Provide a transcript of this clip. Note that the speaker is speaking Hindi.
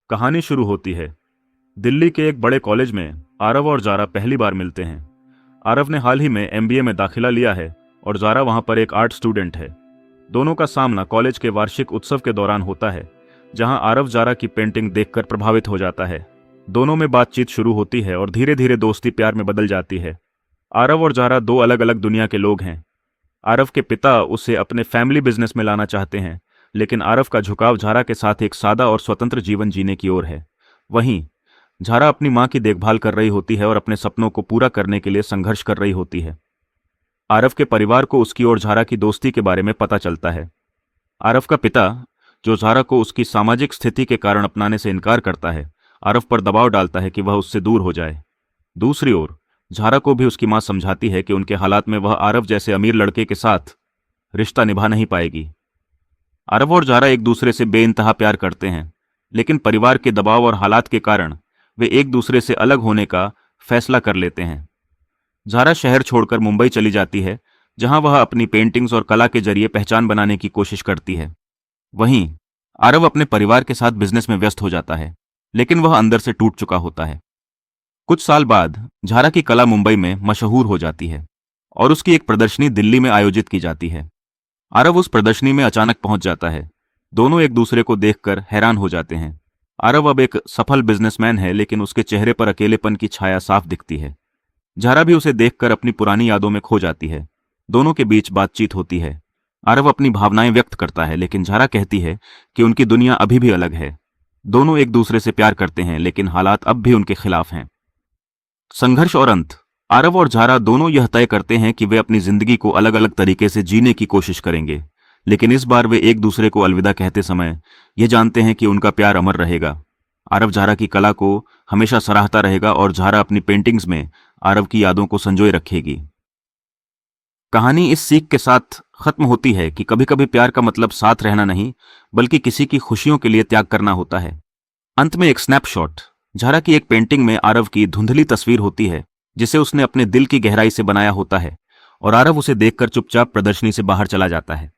कहानी शुरू होती है। दिल्ली के एक बड़े कॉलेज में आरव और जारा पहली बार मिलते हैं। आरव ने हाल ही में एमबीए में दाखिला लिया है और जारा वहां पर एक आर्ट स्टूडेंट है। दोनों का सामना कॉलेज के वार्षिक उत्सव के दौरान होता है, जहां आरव जारा की पेंटिंग देखकर प्रभावित हो जाता है। दोनों में बातचीत शुरू होती है और धीरे धीरे दोस्ती प्यार में बदल जाती है। आरव और जारा दो अलग अलग दुनिया के लोग हैं। आरव के पिता उसे अपने फैमिली बिजनेस में लाना चाहते हैं, लेकिन आरव का झुकाव जारा के साथ एक सादा और स्वतंत्र जीवन जीने की ओर है। वहीं जारा अपनी मां की देखभाल कर रही होती है और अपने सपनों को पूरा करने के लिए संघर्ष कर रही होती है। आरव के परिवार को उसकी और जारा की दोस्ती के बारे में पता चलता है। आरव का पिता, जो जारा को उसकी सामाजिक स्थिति के कारण अपनाने से इनकार करता है, आरव पर दबाव डालता है कि वह उससे दूर हो जाए। दूसरी ओर जारा को भी उसकी मां समझाती है कि उनके हालात में वह आरव जैसे अमीर लड़के के साथ रिश्ता निभा नहीं पाएगी। आरव और जारा एक दूसरे से बेइंतहा प्यार करते हैं, लेकिन परिवार के दबाव और हालात के कारण वे एक दूसरे से अलग होने का फैसला कर लेते हैं। जारा शहर छोड़कर मुंबई चली जाती है, जहां वह अपनी पेंटिंग्स और कला के जरिए पहचान बनाने की कोशिश करती है। वहीं आरव अपने परिवार के साथ बिजनेस में व्यस्त हो जाता है, लेकिन वह अंदर से टूट चुका होता है। कुछ साल बाद जारा की कला मुंबई में मशहूर हो जाती है और उसकी एक प्रदर्शनी दिल्ली में आयोजित की जाती है। आरव उस प्रदर्शनी में अचानक पहुंच जाता है। दोनों एक दूसरे को देखकर हैरान हो जाते हैं। आरव अब एक सफल बिजनेसमैन है, लेकिन उसके चेहरे पर अकेलेपन की छाया साफ दिखती है। जारा भी उसे देखकर अपनी पुरानी यादों में खो जाती है। दोनों के बीच बातचीत होती है। आरव अपनी भावनाएं व्यक्त करता है, लेकिन जारा कहती है कि उनकी दुनिया अभी भी अलग है। दोनों एक दूसरे से प्यार करते हैं, लेकिन हालात अब भी उनके खिलाफ हैं। संघर्ष और अंत। आरव और जारा दोनों यह तय करते हैं कि वे अपनी जिंदगी को अलग अलग तरीके से जीने की कोशिश करेंगे, लेकिन इस बार वे एक दूसरे को अलविदा कहते समय ये जानते हैं कि उनका प्यार अमर रहेगा। आरव जारा की कला को हमेशा सराहता रहेगा और जारा अपनी पेंटिंग्स में आरव की यादों को संजोए रखेगी। कहानी इस सीख के साथ खत्म होती है कि कभी कभी प्यार का मतलब साथ रहना नहीं, बल्कि किसी की खुशियों के लिए त्याग करना होता है। अंत में एक स्नैपशॉट। जारा की एक पेंटिंग में आरव की धुंधली तस्वीर होती है, जिसे उसने अपने दिल की गहराई से बनाया होता है, और आरव उसे देखकर चुपचाप प्रदर्शनी से बाहर चला जाता है।